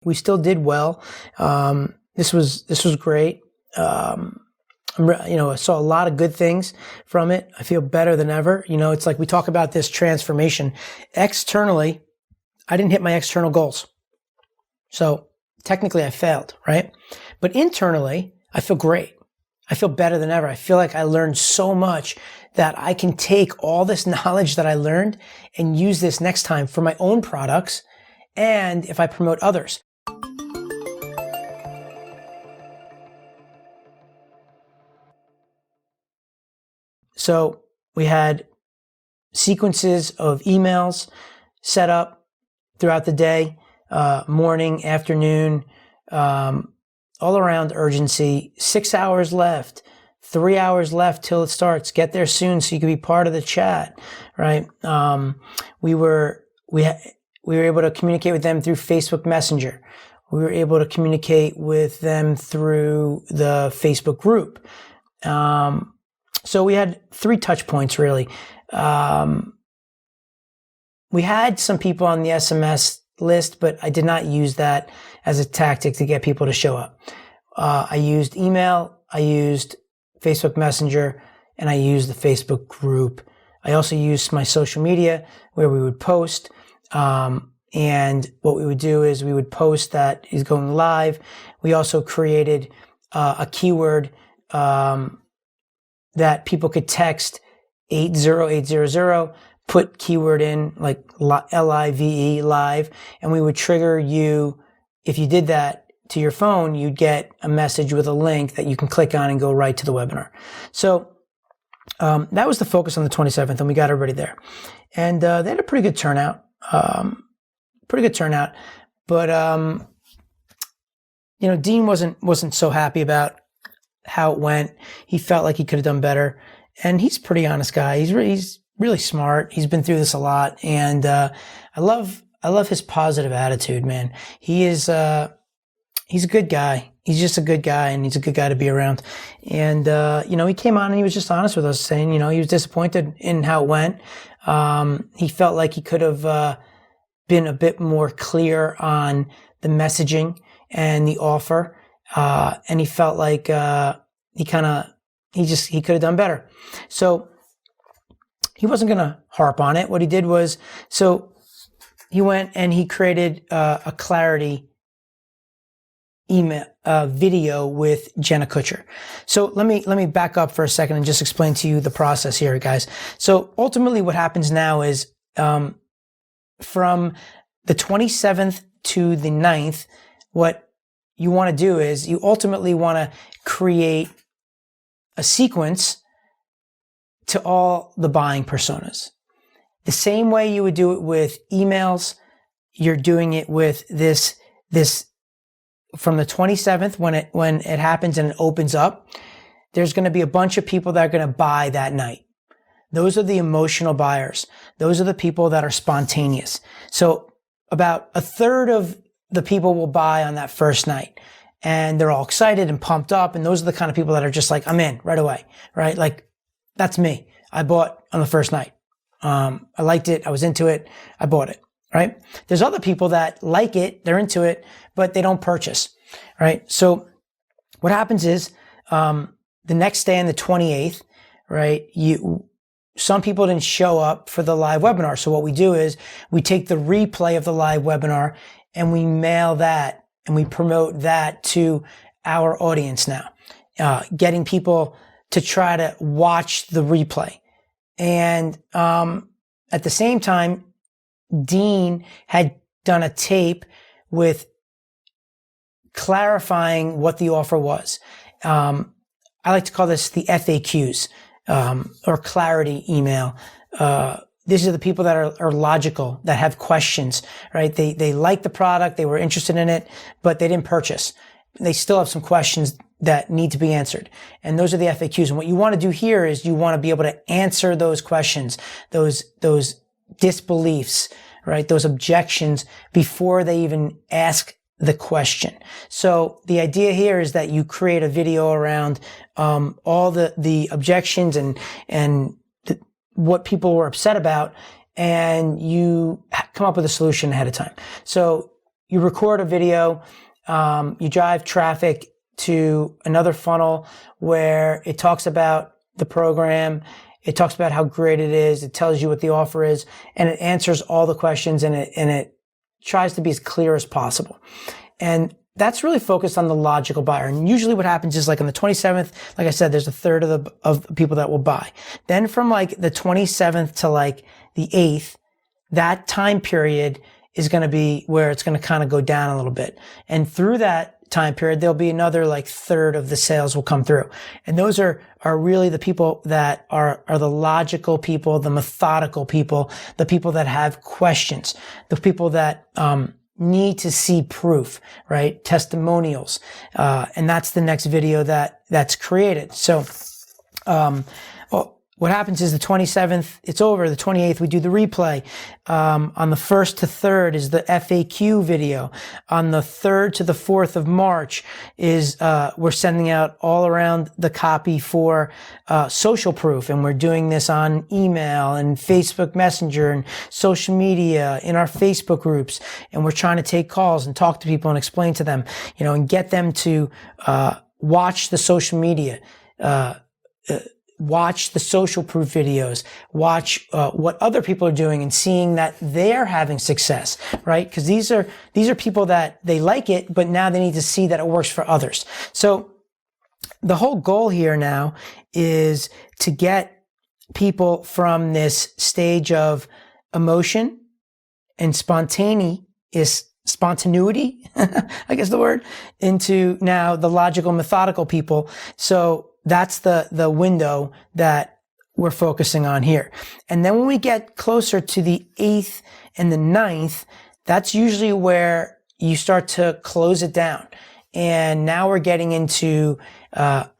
We still did well. This was great. I saw a lot of good things from it. I feel better than ever. It's like we talk about this transformation. Externally, I didn't hit my external goals. So technically I failed, right? But internally, I feel great. I feel better than ever. I feel like I learned so much that I can take all this knowledge that I learned and use this next time for my own products and if I promote others. So we had sequences of emails set up throughout the day, morning, afternoon, all around urgency. 6 hours left, 3 hours left till it starts. Get there soon so you can be part of the chat, right? We were able to communicate with them through Facebook Messenger. We were able to communicate with them through the Facebook group. So we had 3 touch points really. We had some people on the SMS list, but I did not use that as a tactic to get people to show up. I used email, I used Facebook Messenger, and I used the Facebook group. I also used my social media where we would post. And what we would do is we would post that is going live. We also created a keyword that people could text 80800, put keyword in like LIVE, live, and we would trigger you. If you did that to your phone, you'd get a message with a link that you can click on and go right to the webinar. So that was the focus on the 27th, and we got everybody there. And they had a pretty good turnout. But Dean wasn't so happy about how it went. He felt like he could have done better, and he's a pretty honest guy. He's really smart. He's been through this a lot, and I love his positive attitude, man. He's a good guy. He's just a good guy, and he's a good guy to be around. And he came on and he was just honest with us, saying he was disappointed in how it went. He felt like he could have been a bit more clear on the messaging and the offer. And he felt like he could have done better. So he wasn't going to harp on it. What he did was, so he went and he created a clarity email video with Jenna Kutcher. So let me back up for a second and just explain to you the process here, guys. So ultimately what happens now is from the 27th to the 9th, what you want to do is you ultimately want to create a sequence to all the buying personas. The same way you would do it with emails, you're doing it with this from the 27th when it happens and it opens up. There's going to be a bunch of people that are going to buy that night. Those are the emotional buyers. Those are the people that are spontaneous. So about a third of the people will buy on that first night, and they're all excited and pumped up. And those are the kind of people that are just like, I'm in right away, right? Like, that's me. I bought on the first night. I liked it. I was into it. I bought it, right? There's other people that like it. They're into it, but they don't purchase, right? So what happens is, the next day on the 28th, right? Some people didn't show up for the live webinar. So what we do is we take the replay of the live webinar and we mail that and we promote that to our audience now, getting people to try to watch the replay. And at the same time, Dean had done a tape with clarifying what the offer was. I like to call this the FAQs, or clarity email. These are the people that are logical, that have questions, right? They like the product, they were interested in it, but they didn't purchase. They still have some questions that need to be answered. And those are the FAQs. And what you want to do here is you want to be able to answer those questions, those disbeliefs, right? Those objections before they even ask the question. So the idea here is that you create a video around all the objections and what people were upset about, and you come up with a solution ahead of time. So you record a video, you drive traffic to another funnel where it talks about the program, it talks about how great it is, it tells you what the offer is, and it answers all the questions, and it tries to be as clear as possible. And that's really focused on the logical buyer. And usually what happens is, like on the 27th, like I said, there's a third of the people that will buy. Then from like the 27th to like the 8th, that time period is going to be where it's going to kind of go down a little bit. And through that time period, there'll be another like third of the sales will come through. And those are really the people that are the logical people, the methodical people, the people that have questions, the people that, need to see proof, right? Testimonials. And that's the next video that's created. So, what happens is the 27th, it's over. The 28th, we do the replay. On the 1st to 3rd is the FAQ video. On the 3rd to the 4th of March is, we're sending out all around the copy for, social proof. And we're doing this on email and Facebook Messenger and social media in our Facebook groups. And we're trying to take calls and talk to people and explain to them, and get them to, watch the social media, watch the social proof videos, watch what other people are doing and seeing that they're having success, right? Because these are people that they like it, but now they need to see that it works for others. So the whole goal here now is to get people from this stage of emotion and spontaneity, I guess the word, into now the logical, methodical people. So that's the window that we're focusing on here. And then when we get closer to the 8th and the 9th, that's usually where you start to close it down. And now we're getting into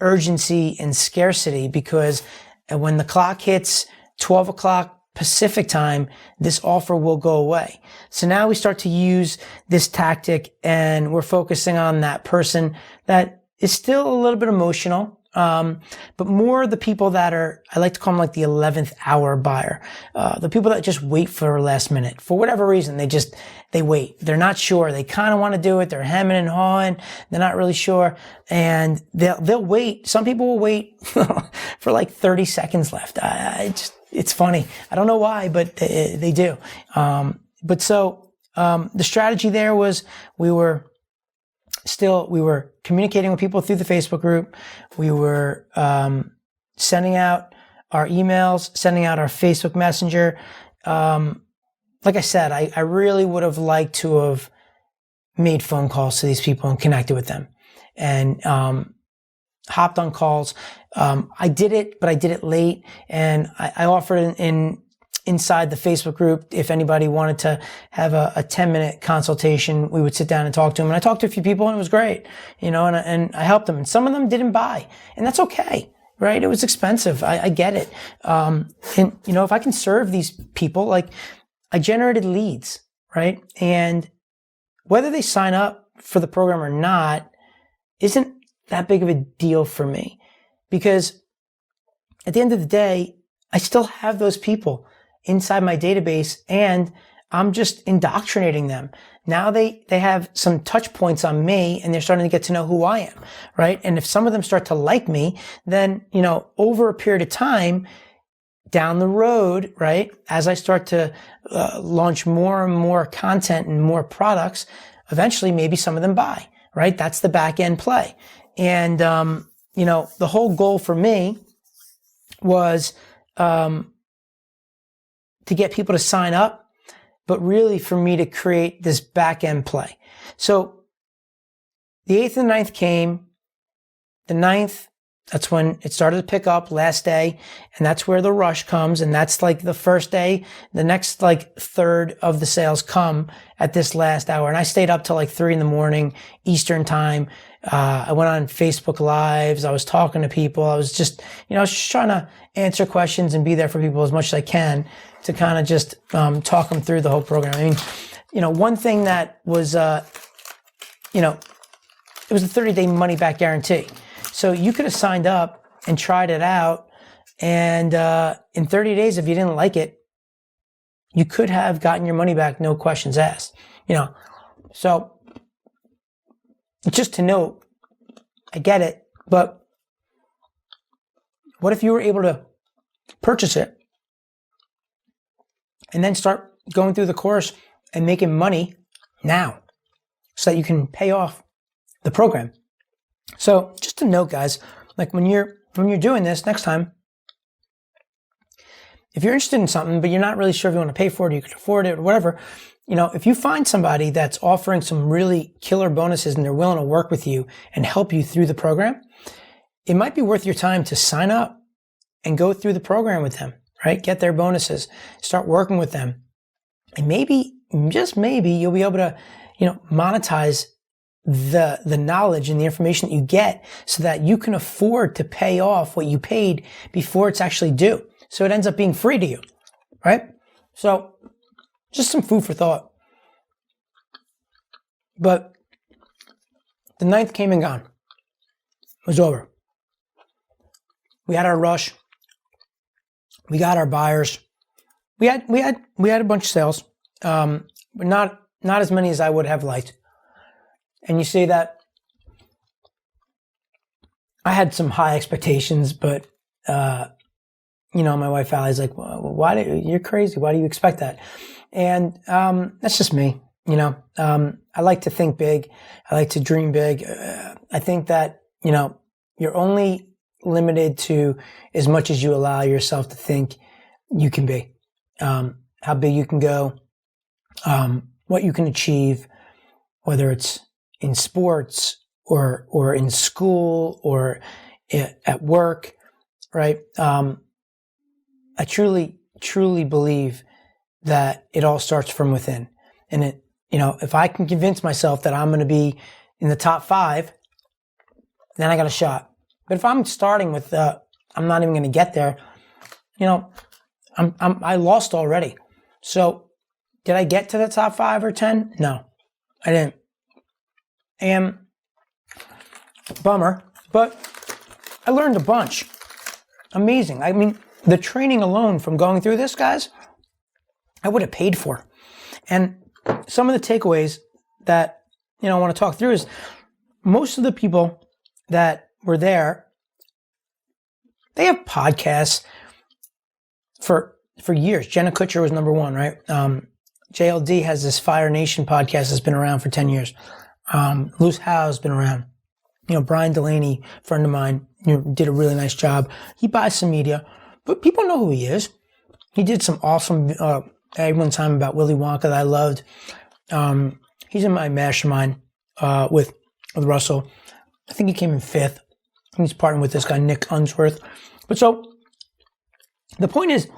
urgency and scarcity, because when the clock hits 12 o'clock Pacific time, this offer will go away. So now we start to use this tactic, and we're focusing on that person that is still a little bit emotional, but more the people that are, I like to call them like the 11th hour buyer. The people that just wait for last minute. For whatever reason, they wait. They're not sure. They kind of want to do it. They're hemming and hawing. They're not really sure. And they'll wait. Some people will wait for like 30 seconds left. It's funny. I don't know why, but they do. The strategy there was we were communicating with people through the Facebook group. We were sending out our emails, sending out our Facebook Messenger. Like I said, I really would have liked to have made phone calls to these people and connected with them, and hopped on calls. I did it, but I did it late, and I offered inside the Facebook group, if anybody wanted to have a 10-minute consultation, we would sit down and talk to them. And I talked to a few people, and it was great, and I helped them. And some of them didn't buy, and that's okay, right? It was expensive. I get it. And if I can serve these people, like I generated leads, right? And whether they sign up for the program or not isn't that big of a deal for me, because at the end of the day, I still have those people inside my database, and I'm just indoctrinating them. Now they have some touch points on me, and they're starting to get to know who I am, right? And if some of them start to like me, then, over a period of time down the road, right, as I start to launch more and more content and more products, eventually maybe some of them buy, right? That's the back end play. And, the whole goal for me was, to get people to sign up, but really for me to create this back end play. So the 8th and 9th came. The 9th, that's when it started to pick up, last day, and that's where the rush comes. And that's like the first day. The next like third of the sales come at this last hour. And I stayed up till like 3 a.m. Eastern time. I went on Facebook Lives. I was talking to people. I was just trying to answer questions and be there for people as much as I can to kind of just talk them through the whole program. I mean, one thing that was, it was a 30-day money-back guarantee. So you could have signed up and tried it out, and in 30 days, if you didn't like it, you could have gotten your money back, no questions asked. So just to note, I get it, but what if you were able to purchase it and then start going through the course and making money now so that you can pay off the program? So just to note, guys, like when you're doing this next time, if you're interested in something, but you're not really sure if you want to pay for it, or you can afford it or whatever, if you find somebody that's offering some really killer bonuses and they're willing to work with you and help you through the program, it might be worth your time to sign up and go through the program with them, right? Get their bonuses, start working with them. And maybe, just maybe, you'll be able to, monetize the knowledge and the information that you get so that you can afford to pay off what you paid before it's actually due. So it ends up being free to you, right? So just some food for thought. But the 9th came and gone. It was over. We had our rush. We got our buyers. We had a bunch of sales, but not as many as I would have liked. And you see that I had some high expectations, but my wife Allie's like, well, you're crazy. Why do you expect that? And that's just me. I like to think big. I like to dream big. I think that, you're only limited to as much as you allow yourself to think you can be, how big you can go, what you can achieve, whether it's in sports or in school or at work, right? I truly, truly believe that it all starts from within. And if I can convince myself that I'm going to be in the top 5, then I got a shot. But if I'm starting with, I'm not even going to get there, I lost already. So did I get to the top 5 or 10? No, I didn't. And bummer, but I learned a bunch. Amazing. I mean, the training alone from going through this, guys, I would have paid for. And some of the takeaways that, I want to talk through is most of the people that were there, they have podcasts for years. Jenna Kutcher was number 1, right? JLD has this Fire Nation podcast that's been around for 10 years. Luce Howe's been around. Brian Delaney, friend of mine, did a really nice job. He buys some media, but people know who he is. He did some awesome, one time about Willy Wonka that I loved. He's in my mastermind, with Russell. I think he came in 5th. He's partnering with this guy, Nick Unsworth. But so the point is,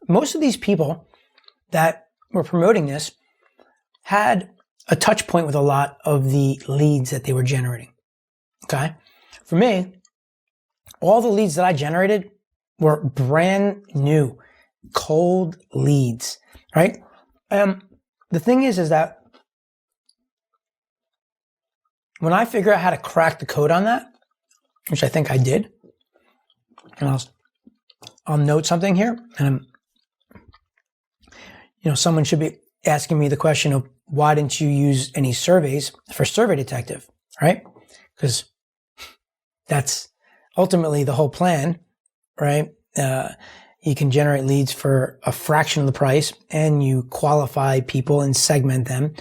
most of these people that were promoting this had a touch point with a lot of the leads that they were generating. Okay. For me, all the leads that I generated were brand new, cold leads, right? The thing is that when I figure out how to crack the code on that, which I think I did, and I'll note something here, and someone should be asking me the question of why didn't you use any surveys for SurveyDetective, right? Because that's ultimately the whole plan, right? You can generate leads for a fraction of the price, and you qualify people and segment them,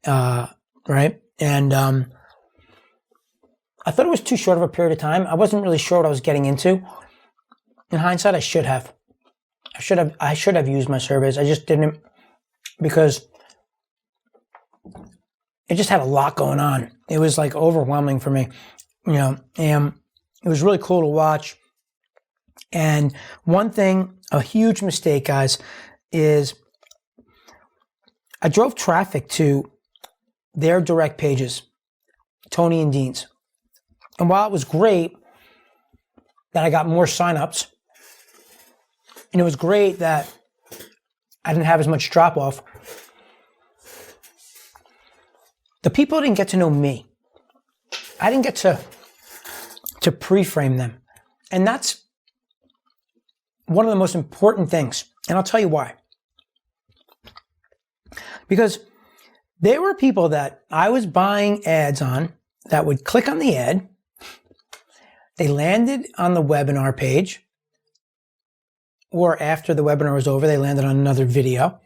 right? And I thought it was too short of a period of time. I wasn't really sure what I was getting into. In hindsight, I should have used my surveys. I just didn't, because it just had a lot going on. It was like overwhelming for me, and it was really cool to watch. And one thing, a huge mistake, guys, is I drove traffic to their direct pages, Tony and Dean's. And while it was great that I got more signups, and it was great that I didn't have as much drop off, the people didn't get to know me. I didn't get to pre-frame them. And that's one of the most important things. And I'll tell you why. Because There were people that I was buying ads on that would click on the ad. They landed on the webinar page, or after the webinar was over, they landed on another video.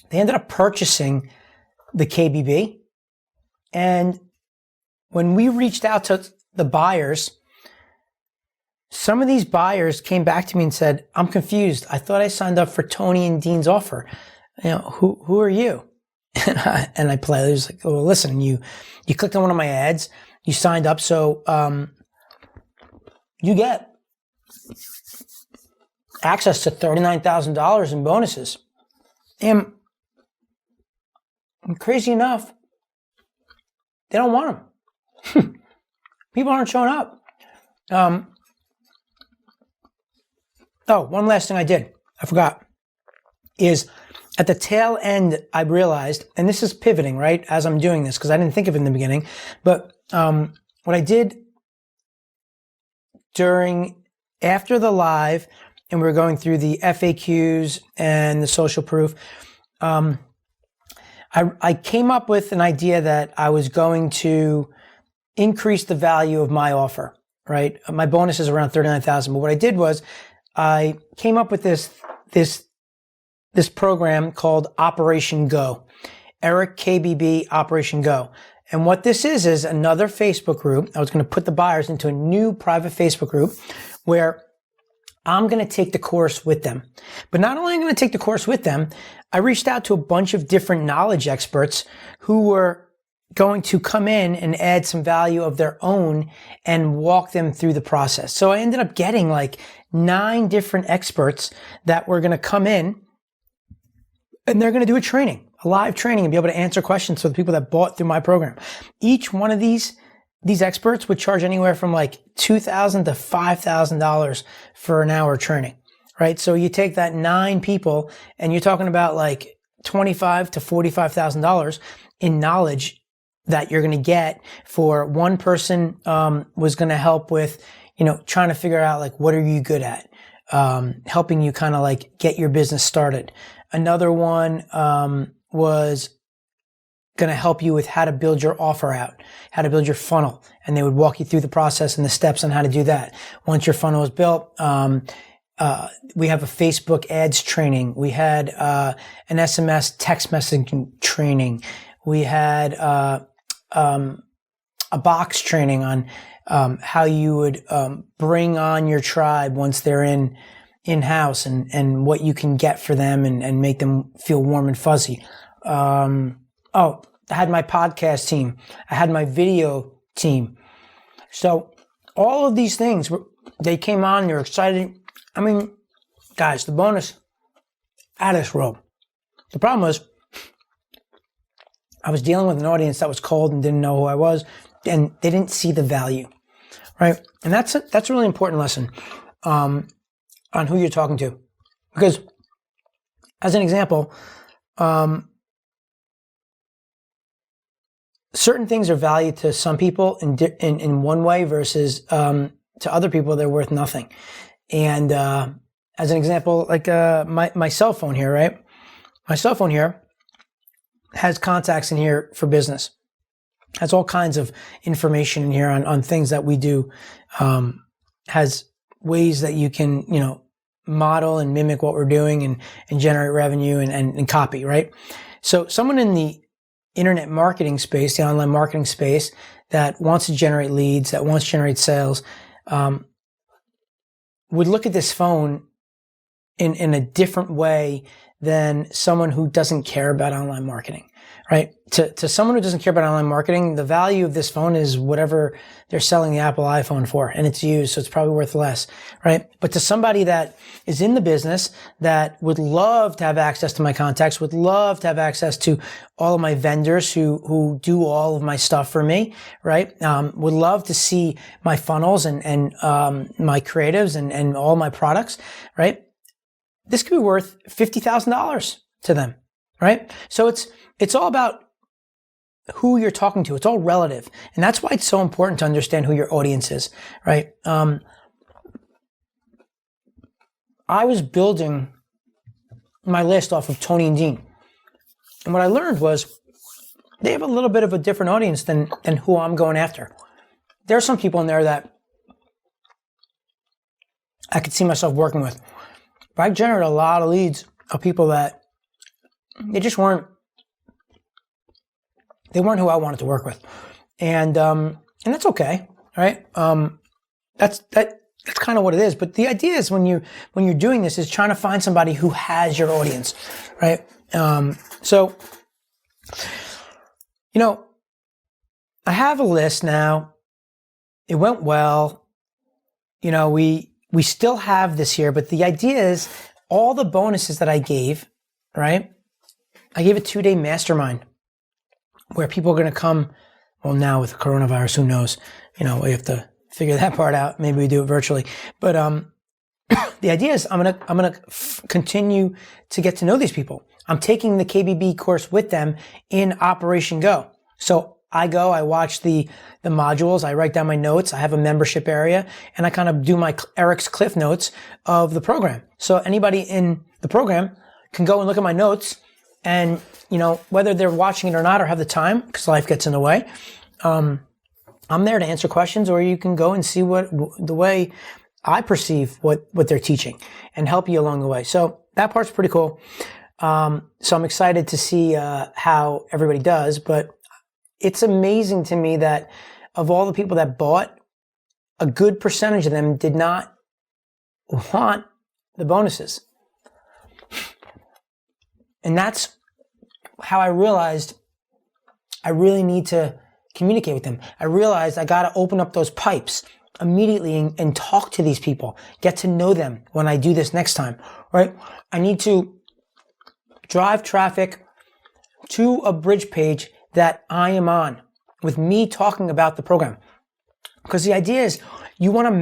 They ended up purchasing the KBB. And when we reached out to the buyers, some of these buyers came back to me and said, I'm confused. I thought I signed up for Tony and Dean's offer. Who are you? And I politely was like, well, listen, you clicked on one of my ads, you signed up, so you get access to $39,000 in bonuses. And crazy enough, they don't want them. People aren't showing up. One last thing I forgot, is at the tail end, I realized, and this is pivoting, right, as I'm doing this, because I didn't think of it in the beginning, but what I did after the live, and we were going through the FAQs and the social proof, I came up with an idea that I was going to increase the value of my offer, right? My bonus is around $39,000, but what I did was I came up with this program called Operation Go, Eric KBB Operation Go. And what this is another Facebook group. I was going to put the buyers into a new private Facebook group where I'm going to take the course with them. But not only am I going to take the course with them, I reached out to a bunch of different knowledge experts who were going to come in and add some value of their own and walk them through the process. So I ended up getting like 9 different experts that were going to come in, and they're going to do a live training, and be able to answer questions for the people that bought through my program. Each one of these experts would charge anywhere from like $2,000 to $5,000 for an hour training, right? So you take that 9 people, and you're talking about like $25,000 to $45,000 in knowledge that you're going to get for one person. Was going to help with, trying to figure out like, what are you good at? Helping you kind of like get your business started. Another one was going to help you with how to build your offer out, how to build your funnel. And they would walk you through the process and the steps on how to do that. Once your funnel is built, we have a Facebook ads training. We had an SMS text messaging training. We had a box training on how you would bring on your tribe once they're in-house, and what you can get for them and make them feel warm and fuzzy. I had my podcast team. I had my video team. So all of these things, they came on, they're excited. I mean, guys, the bonus, out of this world. The problem was, I was dealing with an audience that was cold and didn't know who I was, and they didn't see the value, right? And that's a really important lesson on who you're talking to. Because, as an example, certain things are valued to some people in one way versus to other people they're worth nothing. And as an example, like my cell phone here, right? My cell phone here has contacts in here for business. Has all kinds of information in here on things that we do. Has ways that you can, model and mimic what we're doing and generate revenue and copy, right? So someone in the internet marketing space, the online marketing space, that wants to generate leads, that wants to generate sales, would look at this phone in a different way than someone who doesn't care about online marketing, right? To someone who doesn't care about online marketing, the value of this phone is whatever they're selling the Apple iPhone for, and it's used, so it's probably worth less, right? But to somebody that is in the business, that would love to have access to my contacts, would love to have access to all of my vendors who do all of my stuff for me, right? Would love to see my funnels and my creatives and all my products, right? This could be worth $50,000 to them, right? So it's all about who you're talking to. It's all relative. And that's why it's so important to understand who your audience is, right? I was building my list off of Tony and Dean. And what I learned was they have a little bit of a different audience than who I'm going after. There are some people in there that I could see myself working with. But I generated a lot of leads of people that they just weren't who I wanted to work with. And that's okay, right? That's kind of what it is. But the idea is when you're doing this is trying to find somebody who has your audience, right? So, I have a list now. It went well. We still have this here, but the idea is all the bonuses that I gave, right? I gave a 2-day mastermind where people are going to come. Well, now with coronavirus, who knows? We have to figure that part out. Maybe we do it virtually. But the idea is I'm gonna continue to get to know these people. I'm taking the KBB course with them in Operation Go. So I watch the modules, I write down my notes, I have a membership area, and I kind of do my Eric's Cliff Notes of the program. So anybody in the program can go and look at my notes, and whether they're watching it or not or have the time, because life gets in the way, I'm there to answer questions, or you can go and see the way I perceive what they're teaching and help you along the way. So that part's pretty cool. So I'm excited to see how everybody does, but it's amazing to me that of all the people that bought, a good percentage of them did not want the bonuses. And that's how I realized I really need to communicate with them. I realized I got to open up those pipes immediately and talk to these people, get to know them when I do this next time, right? I need to drive traffic to a bridge page that I am on with me talking about the program. Because the idea is you want to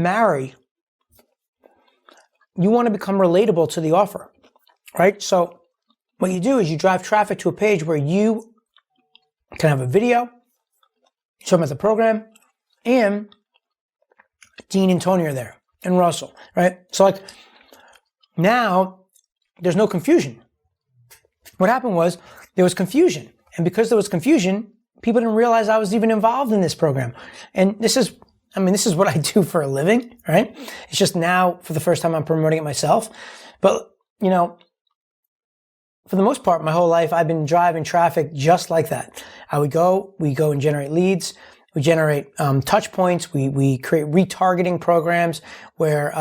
become relatable to the offer, right? So what you do is you drive traffic to a page where you can have a video, show them about the program, and Dean and Tony are there, and Russell, right? So now there's no confusion. What happened was there was confusion. And because there was confusion, people didn't realize I was even involved in this program. And this is what I do for a living, right? It's just now, for the first time, I'm promoting it myself. But, for the most part, my whole life, I've been driving traffic just like that. We go and generate leads. We generate touch points. We create retargeting programs where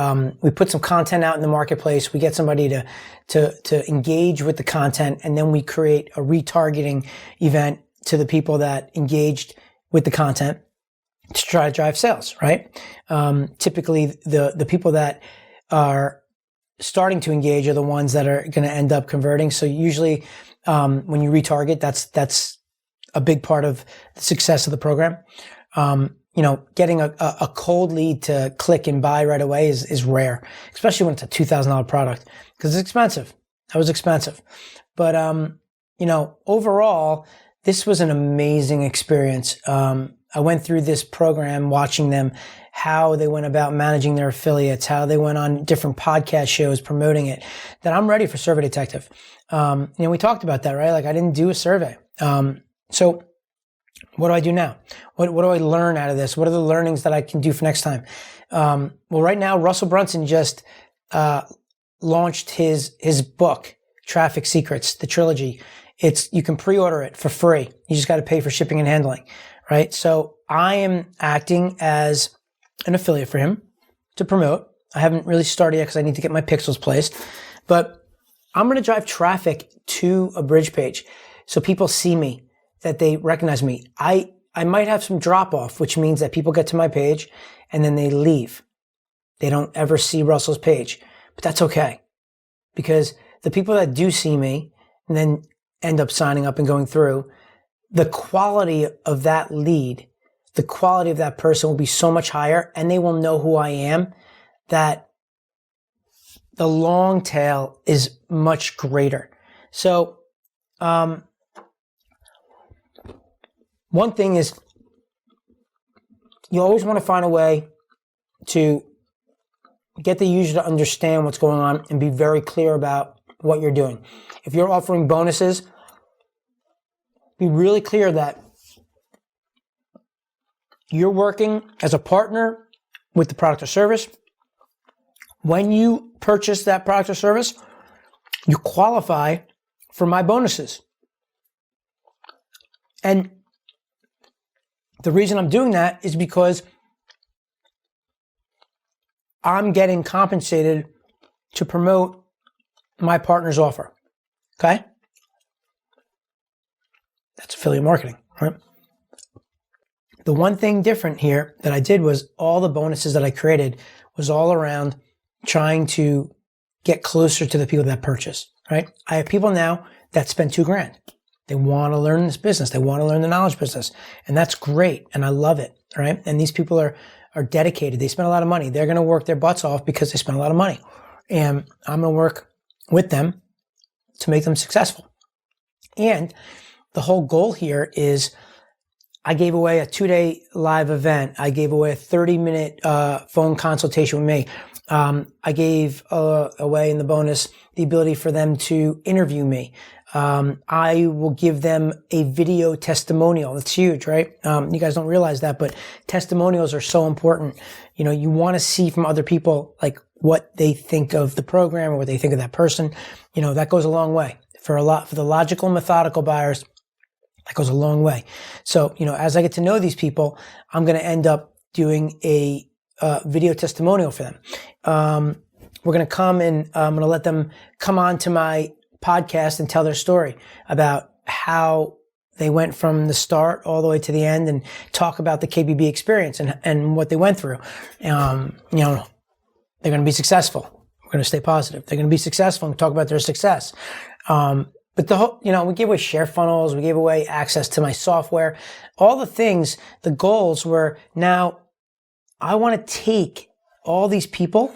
we put some content out in the marketplace. We get somebody to engage with the content, and then we create a retargeting event to the people that engaged with the content to try to drive sales, right? Typically, the people that are starting to engage are the ones that are going to end up converting. So usually, when you retarget, that's a big part of the success of the program. Getting a cold lead to click and buy right away is rare, especially when it's a $2,000 product, because it's expensive. That was expensive. But, overall, this was an amazing experience. I went through this program watching them, how they went about managing their affiliates, how they went on different podcast shows promoting it, that I'm ready for SurveyDetective. We talked about that, right? I didn't do a survey. So what do I do now? What do I learn out of this? What are the learnings that I can do for next time? Well, right now, Russell Brunson just launched his book, Traffic Secrets, the trilogy. You can pre-order it for free. You just got to pay for shipping and handling, right? So I am acting as an affiliate for him to promote. I haven't really started yet because I need to get my pixels placed, but I'm going to drive traffic to a bridge page so people see me, that they recognize me. I might have some drop off, which means that people get to my page and then they leave. They don't ever see Russell's page, but that's okay, because the people that do see me and then end up signing up and going through, the quality of that lead, the quality of that person will be so much higher, and they will know who I am, that the long tail is much greater. So, one thing is, you always want to find a way to get the user to understand what's going on and be very clear about what you're doing. If you're offering bonuses, be really clear that you're working as a partner with the product or service. When you purchase that product or service, you qualify for my bonuses. And the reason I'm doing that is because I'm getting compensated to promote my partner's offer. Okay? That's affiliate marketing, right? The one thing different here that I did was all the bonuses that I created was all around trying to get closer to the people that purchase, right? I have people now that spend $2,000. They want to learn this business. They want to learn the knowledge business. And that's great. And I love it, right? And these people are dedicated. They spend a lot of money. They're going to work their butts off because they spend a lot of money. And I'm going to work with them to make them successful. And the whole goal here is I gave away a 2-day live event. I gave away a 30-minute phone consultation with me. I gave away in the bonus the ability for them to interview me. I will give them a video testimonial. That's huge, right? You guys don't realize that, but testimonials are so important. You know, you want to see from other people, like what they think of the program or what they think of that person. You know, that goes a long way. For the logical, methodical buyers, that goes a long way. So, you know, as I get to know these people, I'm going to end up doing a video testimonial for them. We're going to come and I'm going to let them come on to my podcast and tell their story about how they went from the start all the way to the end and talk about the KBB experience and what they went through. You know, they're going to be successful. We're going to stay positive. They're going to be successful and talk about their success. But the whole, you know, we gave away share funnels. We gave away access to my software, all the things. The goals were, now I want to take all these people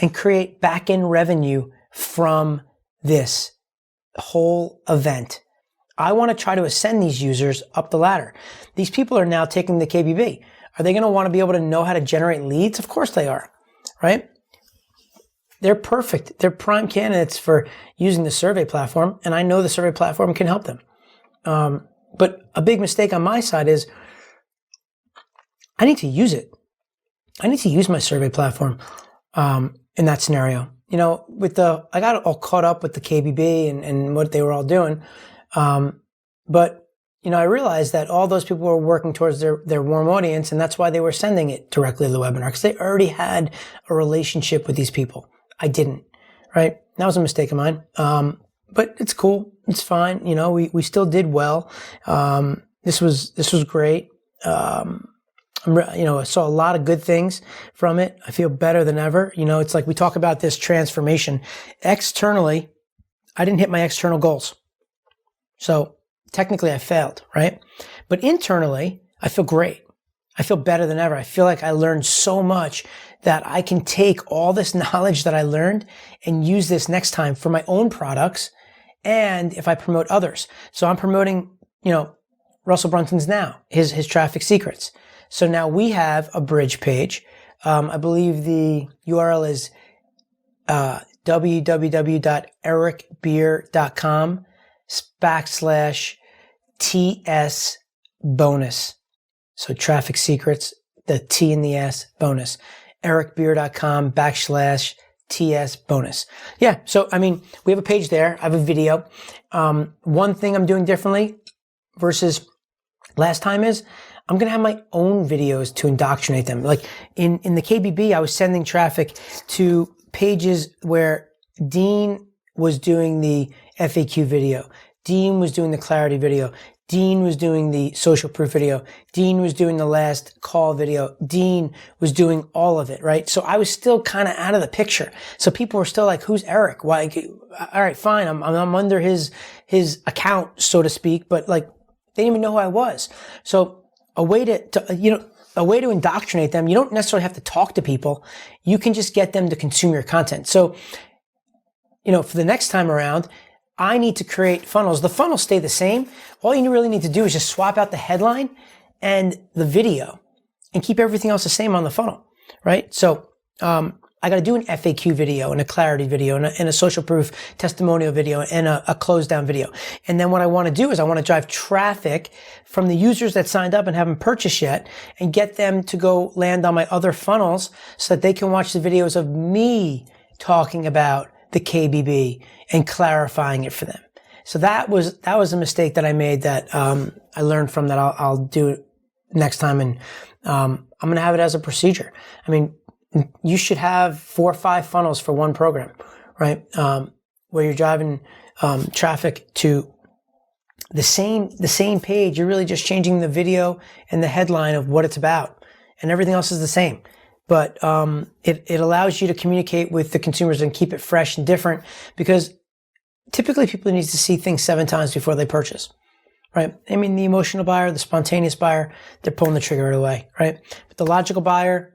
and create back-end revenue from this whole event. I want to try to ascend these users up the ladder. These people are now taking the KBB. Are they going to want to be able to know how to generate leads? Of course they are, right? They're perfect. They're prime candidates for using the survey platform, and I know the survey platform can help them. But a big mistake on my side is I need to use it. I need to use my survey platform in that scenario. You know, I got all caught up with the KBB and what they were all doing. But, you know, I realized that all those people were working towards their warm audience, and that's why they were sending it directly to the webinar, because they already had a relationship with these people. I didn't, right? That was a mistake of mine. But it's cool. It's fine. You know, we still did well. This was great. You know, I saw a lot of good things from it. I feel better than ever. You know, it's like we talk about this transformation. Externally, I didn't hit my external goals. So technically I failed, right? But internally, I feel great. I feel better than ever. I feel like I learned so much that I can take all this knowledge that I learned and use this next time for my own products and if I promote others. So I'm promoting, you know, Russell Brunson's now, his traffic secrets. So now we have a bridge page. I believe the URL is www.ericbeer.com/TS bonus. So traffic secrets, the T and the S bonus. ericbeer.com/TS bonus. Yeah. So, I mean, we have a page there. I have a video. One thing I'm doing differently versus last time is I'm going to have my own videos to indoctrinate them. Like in the KBB, I was sending traffic to pages where Dean was doing the FAQ video. Dean was doing the clarity video. Dean was doing the social proof video. Dean was doing the last call video. Dean was doing all of it, right? So I was still kind of out of the picture. So people were still like, who's Eric? Why? All right, fine. I'm under his account, so to speak, but like they didn't even know who I was. So a way to indoctrinate them, you don't necessarily have to talk to people. You can just get them to consume your content. So, you know, for the next time around, I need to create funnels. The funnels stay the same. All you really need to do is just swap out the headline and the video and keep everything else the same on the funnel, right? So, I I got to do an FAQ video and a clarity video and a social proof testimonial video and a close down video. And then what I want to do is I want to drive traffic from the users that signed up and haven't purchased yet and get them to go land on my other funnels so that they can watch the videos of me talking about the KBB and clarifying it for them. So that was a mistake that I made that I learned from that I'll do next time. And I'm going to have it as a procedure. I mean, you should have 4 or 5 funnels for one program, right? Where you're driving traffic to the same page. You're really just changing the video and the headline of what it's about, and everything else is the same. But it allows you to communicate with the consumers and keep it fresh and different, because typically people need to see things 7 times before they purchase, right? I mean, the emotional buyer, the spontaneous buyer, they're pulling the trigger right away, right? But the logical buyer,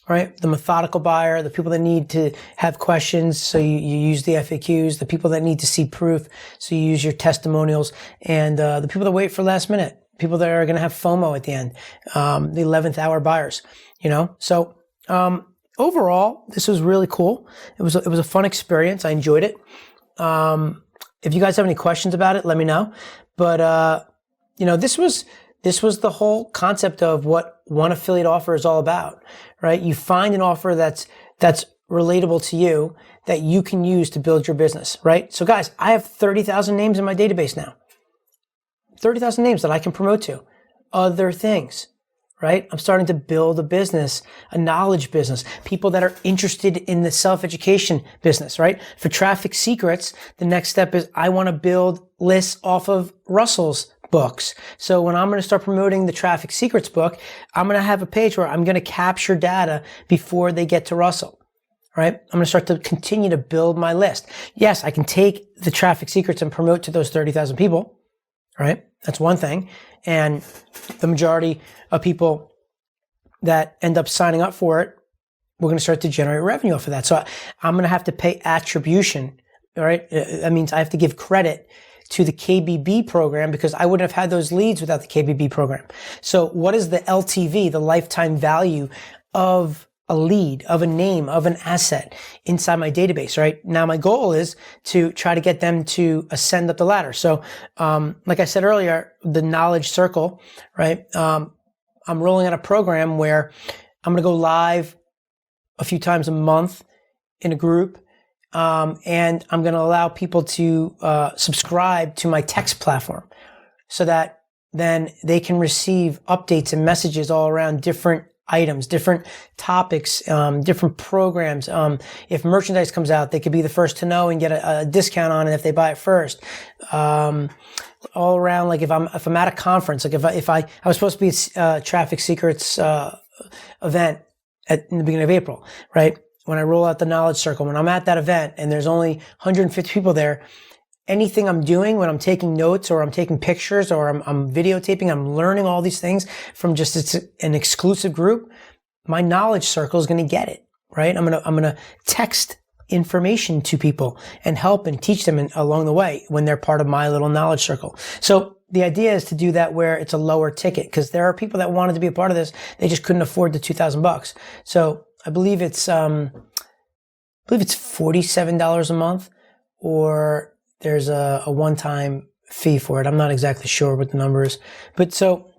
right? The methodical buyer, the people that need to have questions, so you use the FAQs, the people that need to see proof, so you use your testimonials, and the people that wait for last minute, people that are going to have FOMO at the end, the 11th hour buyers, you know? So overall, this was really cool. It was a fun experience. I enjoyed it. If you guys have any questions about it, let me know. But you know, this was the whole concept of what one affiliate offer is all about, right? You find an offer that's relatable to you that you can use to build your business, right? So guys, I have 30,000 names in my database now. 30,000 names that I can promote to. Other things, right? I'm starting to build a business, a knowledge business, people that are interested in the self-education business, right? For Traffic Secrets, the next step is I want to build lists off of Russell's books. So when I'm going to start promoting the Traffic Secrets book, I'm going to have a page where I'm going to capture data before they get to Russell, right? I'm going to start to continue to build my list. Yes, I can take the Traffic Secrets and promote to those 30,000 people, right? That's one thing. And the majority of people that end up signing up for it, we're going to start to generate revenue off of that. So I'm going to have to pay attribution, all right? That means I have to give credit to the KBB program because I wouldn't have had those leads without the KBB program. So what is the LTV, the lifetime value of a lead, of a name, of an asset inside my database, right? Now my goal is to try to get them to ascend up the ladder. So, like I said earlier, the knowledge circle, right? I'm rolling out a program where I'm going to go live a few times a month in a group. And I'm going to allow people to subscribe to my text platform so that then they can receive updates and messages all around different items, different topics, different programs. If merchandise comes out, they could be the first to know and get a discount on it if they buy it first. All around, like if I'm at a conference, like if I was supposed to be at Traffic Secrets event in the beginning of April, right? When I roll out the knowledge circle, when I'm at that event and there's only 150 people there, anything I'm doing when I'm taking notes or I'm taking pictures or I'm videotaping, I'm learning all these things from just an exclusive group, my knowledge circle is going to get it, right? I'm going to text information to people and help and teach them along the way when they're part of my little knowledge circle. So the idea is to do that where it's a lower ticket, because there are people that wanted to be a part of this. They just couldn't afford the $2,000. So I believe it's $47 a month, or there's a one-time fee for it. I'm not exactly sure what the number is. But so,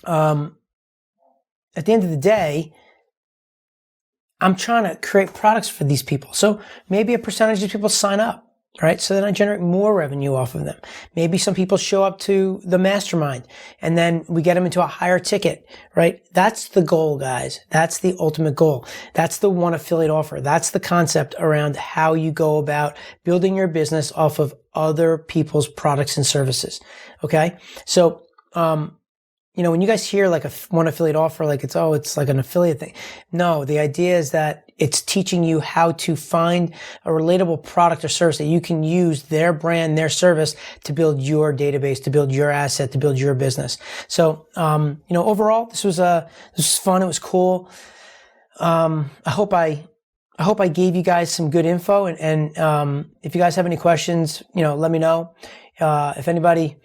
at the end of the day, I'm trying to create products for these people. So maybe a percentage of people sign up, right? So then I generate more revenue off of them. Maybe some people show up to the mastermind and then we get them into a higher ticket, right? That's the goal, guys. That's the ultimate goal. That's the one affiliate offer. That's the concept around how you go about building your business off of other people's products and services. Okay. So, you know, when you guys hear like one affiliate offer, like it's like an affiliate thing. No, the idea is that it's teaching you how to find a relatable product or service that you can use their brand, their service to build your database, to build your asset, to build your business. So, you know, overall, this was fun. It was cool. I hope I gave you guys some good info, and if you guys have any questions, you know, let me know. If anybody,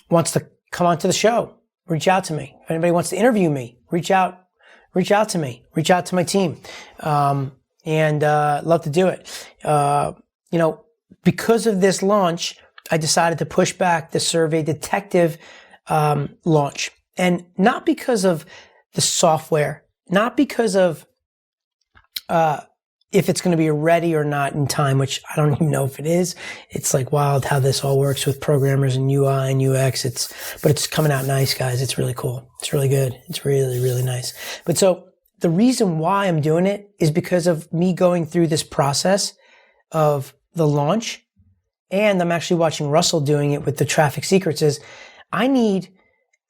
wants to come onto the show, reach out to me. If anybody wants to interview me, reach out reach out to me, reach out to my team. And love to do it. Because of this launch, I decided to push back the SurveyDetective launch. And not because of the software, not because of if it's going to be ready or not in time, which I don't even know if it is. It's like wild how this all works with programmers and UI and UX. But it's coming out nice, guys. It's really cool. It's really good. It's really, really nice. But so the reason why I'm doing it is because of me going through this process of the launch, and I'm actually watching Russell doing it with the traffic secrets. Is I need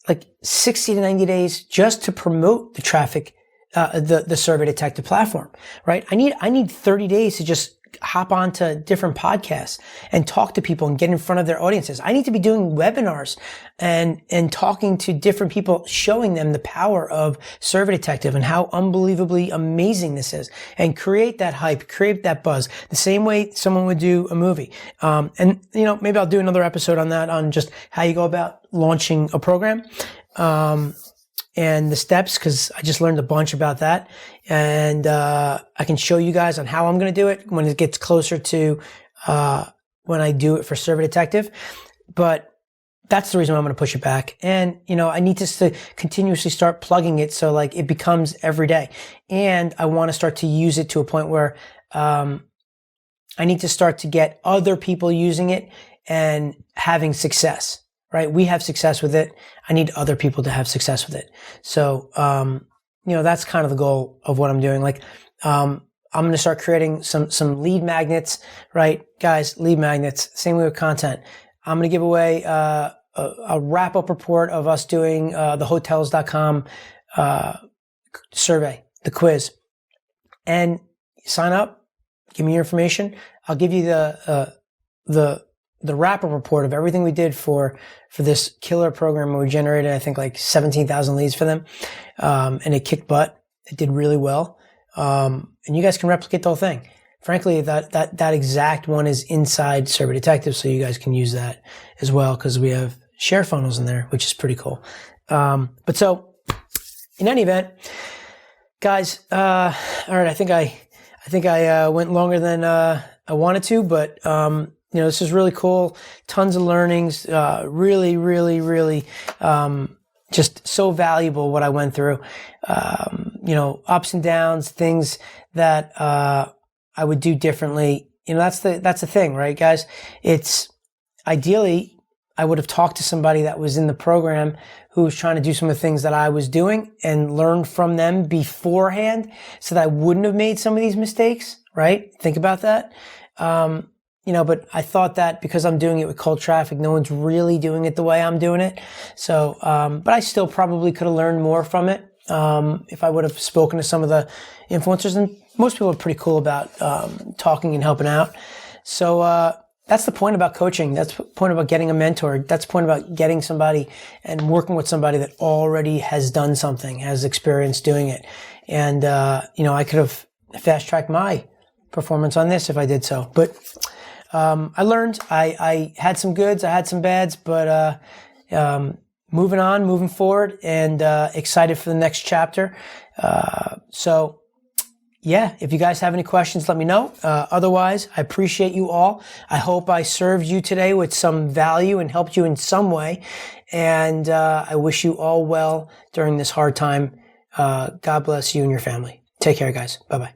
like 60 to 90 days just to promote the traffic, the SurveyDetective platform, right? I need 30 days to just hop onto different podcasts and talk to people and get in front of their audiences. I need to be doing webinars and talking to different people, showing them the power of SurveyDetective and how unbelievably amazing this is, and create that hype, create that buzz, the same way someone would do a movie. Maybe I'll do another episode on that, on just how you go about launching a program. And the steps, because I just learned a bunch about that. And I can show you guys on how I'm going to do it when it gets closer to when I do it for SurveyDetective. But that's the reason why I'm going to push it back. And, I need to continuously start plugging it so like it becomes every day. And I want to start to use it to a point where I need to start to get other people using it and having success. Right? We have success with it. I need other people to have success with it. So, that's kind of the goal of what I'm doing. Like, I'm going to start creating some lead magnets, right? Guys, lead magnets, same way with content. I'm going to give away, a wrap-up report of us doing, the hotels.com, survey, the quiz, and sign up, give me your information. I'll give you the wrap-up report of everything we did for this killer program where we generated, I think, like 17,000 leads for them. And it kicked butt. It did really well. And you guys can replicate the whole thing. Frankly, that exact one is inside SurveyDetective, so you guys can use that as well, because we have share funnels in there, which is pretty cool. But so, in any event, guys, all right, I think I went longer than I wanted to, but this is really cool. Tons of learnings. Really, really, really, just so valuable what I went through. Ups and downs, things that I would do differently. That's the thing, right, guys? It's ideally I would have talked to somebody that was in the program who was trying to do some of the things that I was doing and learned from them beforehand, so that I wouldn't have made some of these mistakes. Right? Think about that. But I thought that because I'm doing it with cold traffic, no one's really doing it the way I'm doing it. So, but I still probably could have learned more from it, if I would have spoken to some of the influencers. And most people are pretty cool about, talking and helping out. So, that's the point about coaching. That's the point about getting a mentor. That's the point about getting somebody and working with somebody that already has done something, has experience doing it. And, I could have fast-tracked my performance on this if I did so. But I learned. I had some goods, I had some bads, but moving on, moving forward, and excited for the next chapter. So, yeah, if you guys have any questions, let me know. Otherwise, I appreciate you all. I hope I served you today with some value and helped you in some way. And I wish you all well during this hard time. God bless you and your family. Take care, guys. Bye-bye.